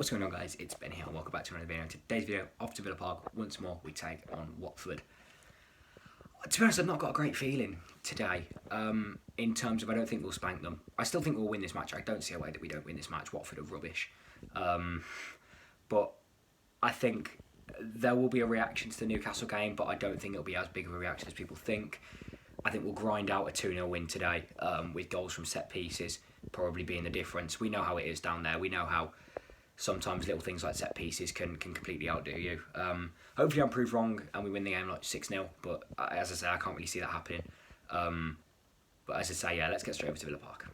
What's going on, guys? It's Ben here and welcome back to another video. Today's video, off to Villa Park, once more we take on Watford. To be honest, I've not got a great feeling today in terms of I don't think we'll spank them. I still think we'll win this match. I don't see a way that we don't win this match. Watford are rubbish. But I think there will be a reaction to the Newcastle game, but I don't think it'll be as big of a reaction as people think. I think we'll grind out a 2-0 win today with goals from set pieces probably being the difference. We know how it is down there. We know how sometimes little things like set pieces can completely outdo you. Hopefully I'm proved wrong and we win the game like 6-0, but as I say, I can't really see that happening. But as I say, yeah, let's get straight over to Villa Park.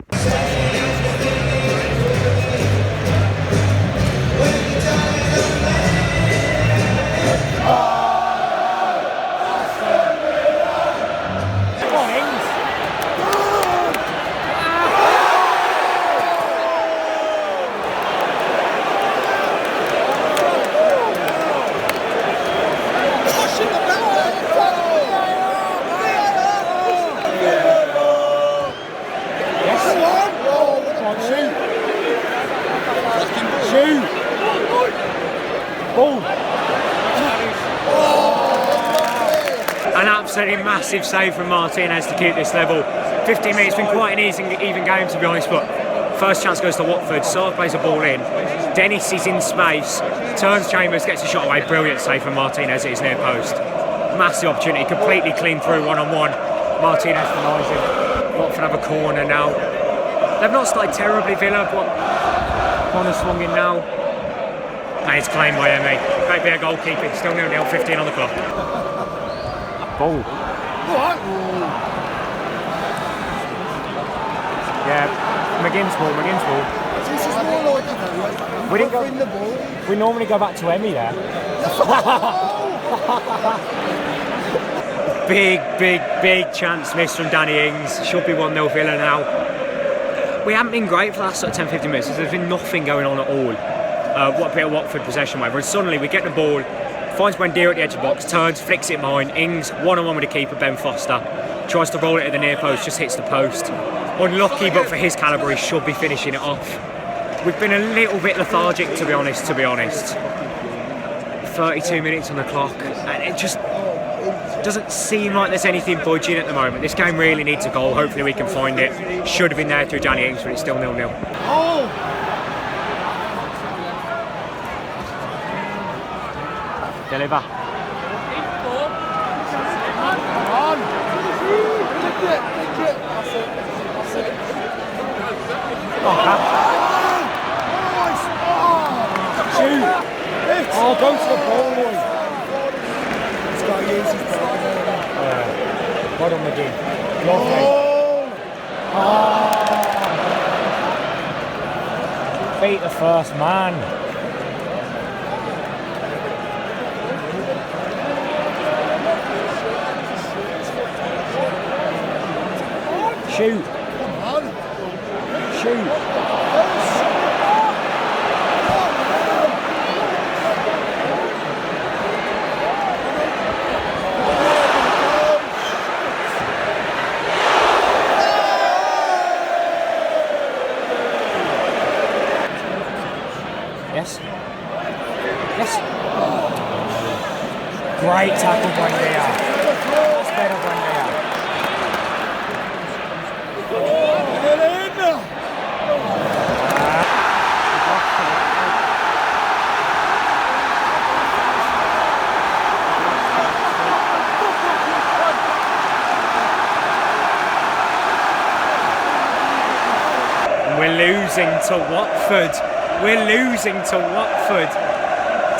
An absolutely massive save from Martinez to keep this level. 15 minutes, been quite an even game to be honest, but first chance goes to Watford. Sarr plays a ball in. Dennis is in space, turns Chambers, gets a shot away. Brilliant save from Martinez at his near post. Massive opportunity, completely clean through one-on-one. Martinez denies him. Watford have a corner now. They've not started terribly, Villa, but corner swung in now. And it's claimed by Emmy. Great bit of goalkeeping, still 0-0, 15 on the clock. Ball. Yeah, McGinn's ball. This is more like it. We didn't go in the ball. We normally go back to Emmy there. Big chance missed from Danny Ings. Should be 1-0 Villa now. We haven't been great for the last 10-15 minutes. There's been nothing going on at all. What a bit of Watford possession whatever. And suddenly we get the ball, finds Buendia at the edge of the box, turns, flicks it behind. Ings, one-on-one with the keeper, Ben Foster. Tries to roll it at the near post, just hits the post. Unlucky, but for his calibre, he should be finishing it off. We've been a little bit lethargic, to be honest. 32 minutes on the clock, and it just doesn't seem like there's anything budging at the moment. This game really needs a goal. Hopefully we can find it. Should have been there through Danny Ings, but it's still 0-0. Deliver. Oh, go to the ball, boy. He's got to use his ball. Well done, McGinn. Lovely. Beat the first man. Shoot. Shoot. Yes. Yes. Great tackle, Buendia. That's better, Buendia. We're losing to Watford. We're losing to Watford.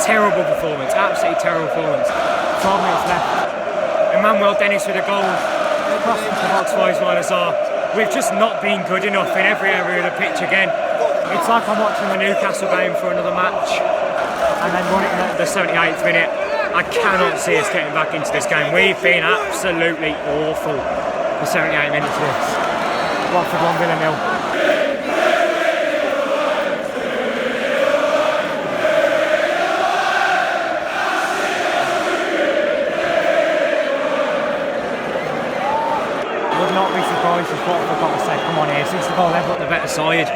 Terrible performance, absolutely terrible performance. 12 minutes left. Emmanuel Dennis with a goal. Cross the box wise by Azar. We've just not been good enough in every area of the pitch again. It's like I'm watching the Newcastle game for another match and then run it in the 78th minute. I cannot see us getting back into this game. We've been absolutely awful for 78 minutes of this. Watford 1, Villa 0. Would not be surprised if Watford got a second one here, since the goal they've got the better side.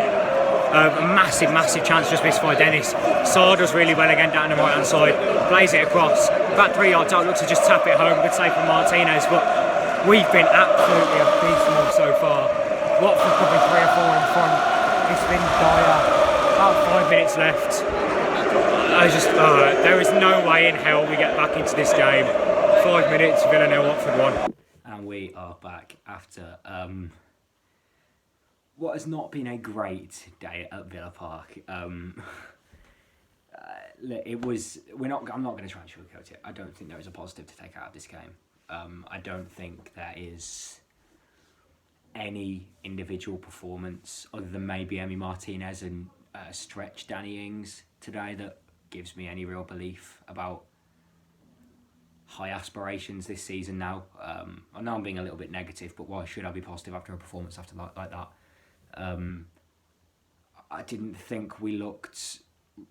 A massive chance just missed by Dennis. Saar does really well again down the right hand side, plays it across, about 3 yards out, looks to just tap it home, good save from Martinez, but we've been absolutely abysmal so far. Watford could be 3 or 4 in front, it's been dire, about 5 minutes left. There is no way in hell we get back into this game. 5 minutes, Villa 0, Watford 1. And we are back after what has not been a great day at Villa Park. It was. I'm not going to try and sugarcoat it. I don't think there is a positive to take out of this game. I don't think there is any individual performance other than maybe Emi Martinez and stretch Danny Ings today that gives me any real belief about high aspirations this season now. I know I'm being a little bit negative, but why should I be positive after a performance like that? I didn't think we looked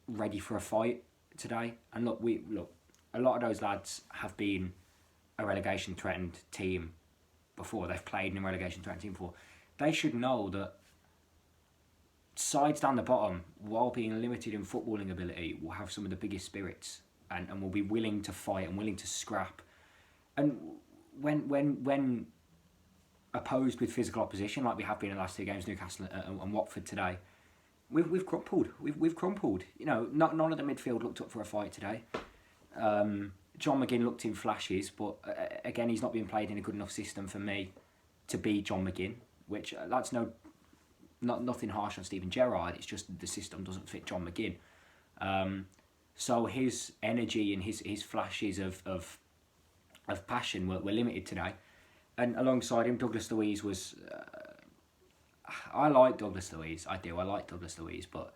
ready for a fight today. And look, a lot of those lads have been a relegation threatened team before. They've played in a relegation threatened team before. They should know that sides down the bottom, while being limited in footballing ability, will have some of the biggest spirits and will be willing to fight and willing to scrap. And when opposed with physical opposition, like we have been in the last 2 games, Newcastle and Watford today, we've crumpled. We've crumpled. You know, none of the midfield looked up for a fight today. John McGinn looked in flashes, but again, he's not being played in a good enough system for me to be John McGinn. Which that's nothing harsh on Steven Gerrard. It's just the system doesn't fit John McGinn. So his energy and his flashes of passion were limited today. And alongside him, Douglas Luiz was... I like Douglas Luiz. I do. I like Douglas Luiz. But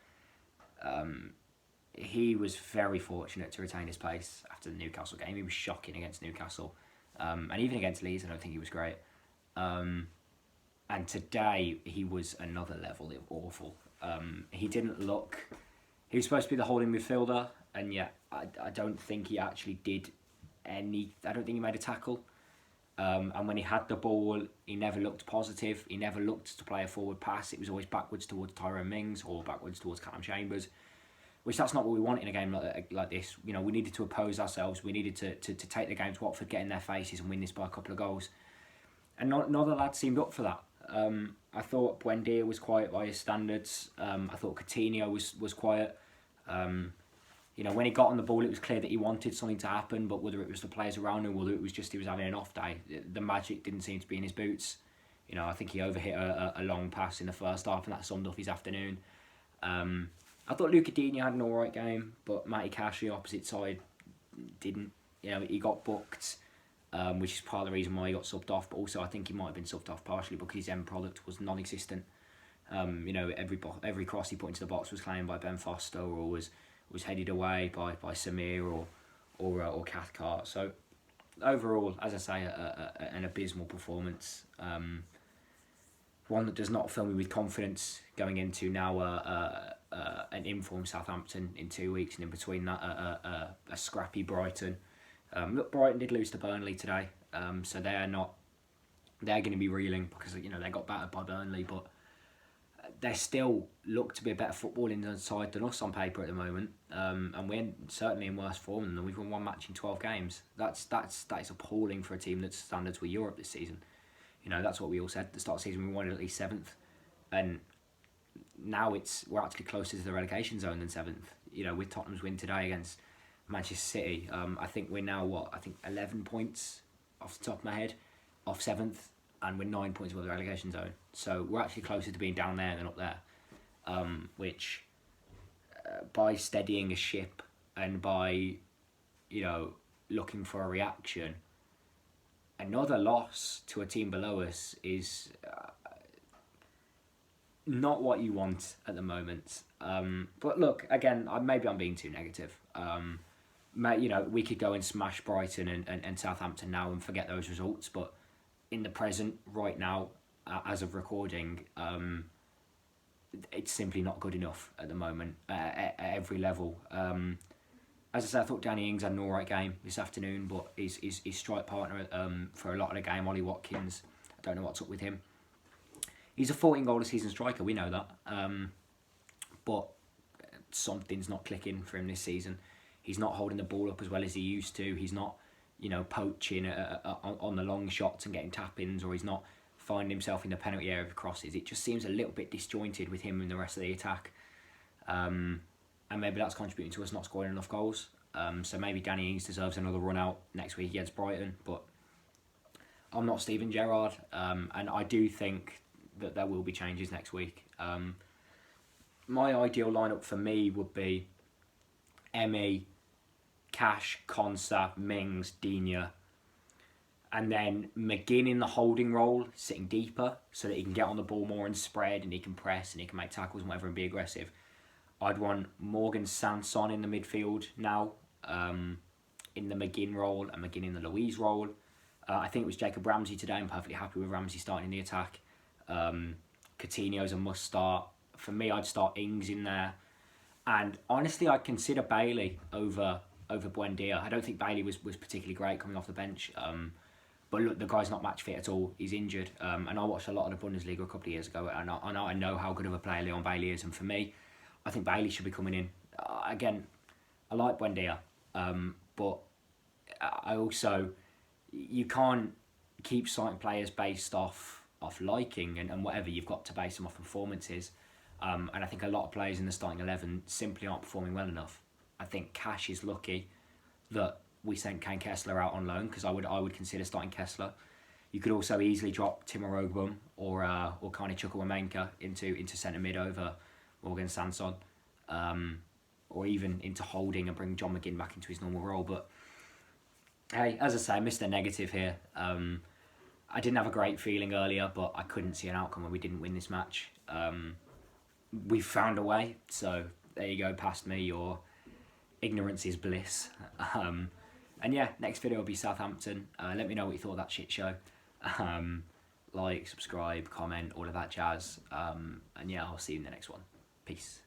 he was very fortunate to retain his place after the Newcastle game. He was shocking against Newcastle. And even against Leeds, I don't think he was great. And today, he was another level of awful. He didn't look... He was supposed to be the holding midfielder. And yet, I don't think he actually did any... I don't think he made a tackle. And when he had the ball, he never looked positive. He never looked to play a forward pass. It was always backwards towards Tyrone Mings or backwards towards Callum Chambers, which that's not what we want in a game like this. You know, we needed to oppose ourselves. We needed to take the game to Watford, get in their faces and win this by a couple of goals. And none of the lads seemed up for that. I thought Buendia was quiet by his standards. I thought Coutinho was quiet. You know, when he got on the ball, it was clear that he wanted something to happen, but whether it was the players around him, whether it was just he was having an off day, the magic didn't seem to be in his boots. You know, I think he overhit a long pass in the first half, and that summed up his afternoon. I thought Luca Digne had an alright game, but Matty Cash, opposite side, didn't. You know, he got booked, which is part of the reason why he got subbed off, but also I think he might have been subbed off partially because his end product was non-existent. You know, every cross he put into the box was claimed by Ben Foster or was headed away by Samir or Cathcart. So overall, as I say, an abysmal performance. One that does not fill me with confidence going into now an informed Southampton in 2 weeks, and in between that a scrappy Brighton. Look, Brighton did lose to Burnley today, so they're going to be reeling because you know they got battered by Burnley, but they still look to be a better footballing side than us on paper at the moment, and we're certainly in worse form than them. We've won 1 match in 12 games. That is appalling for a team that's standards with Europe this season. You know, that's what we all said at the start of the season. We wanted at least 7th, and now we're actually closer to the relegation zone than 7th. You know, with Tottenham's win today against Manchester City, I think we're now 11 points off the top of my head off 7th. And we're 9 points above the relegation zone. So we're actually closer to being down there than up there. Which, by steadying a ship and by, you know, looking for a reaction, another loss to a team below us is not what you want at the moment. But look, again, maybe I'm being too negative. You know, we could go and smash Brighton and Southampton now and forget those results, but in the present, right now, as of recording, it's simply not good enough at the moment at every level. As I said, I thought Danny Ings had an alright game this afternoon, but his strike partner for a lot of the game, Ollie Watkins, I don't know what's up with him. He's a 14 goal a season striker, we know that. but something's not clicking for him this season. He's not holding the ball up as well as he used to. He's not, you know, poaching on the long shots and getting tap-ins, or he's not finding himself in the penalty area of crosses. It just seems a little bit disjointed with him and the rest of the attack. And maybe that's contributing to us not scoring enough goals. So maybe Danny Ings deserves another run out next week against Brighton, but I'm not Steven Gerrard, and I do think that there will be changes next week. My ideal lineup for me would be Emi, Cash, Konsa, Mings, Digne, and then McGinn in the holding role, sitting deeper, so that he can get on the ball more and spread, and he can press, and he can make tackles and whatever and be aggressive. I'd want Morgan Sanson in the midfield now, in the McGinn role, and McGinn in the Louise role. I think it was Jacob Ramsey today. I'm perfectly happy with Ramsey starting in the attack. Coutinho's a must start. For me, I'd start Ings in there. And honestly, I'd consider Bailey over Buendia. I don't think Bailey was particularly great coming off the bench. But look, the guy's not match fit at all. He's injured. And I watched a lot of the Bundesliga a couple of years ago, and I know how good of a player Leon Bailey is. And for me, I think Bailey should be coming in. Again, I like Buendia, but I also, you can't keep citing players based off liking and whatever. You've got to base them off performances. And I think a lot of players in the starting 11 simply aren't performing well enough. I think Cash is lucky that we sent Kane Kessler out on loan, because I would consider starting Kessler. You could also easily drop Timo Rogbum or Carney Chukwuemeka into centre mid over Morgan Sanson, or even into holding and bring John McGinn back into his normal role. But hey, as I say, Mr. Negative here. I didn't have a great feeling earlier, but I couldn't see an outcome where we didn't win this match. We found a way, so there you go, past me. Your ignorance is bliss. And yeah, next video will be Southampton. Let me know what you thought of that shit show. Like, subscribe, comment, all of that jazz. And yeah, I'll see you in the next one. Peace.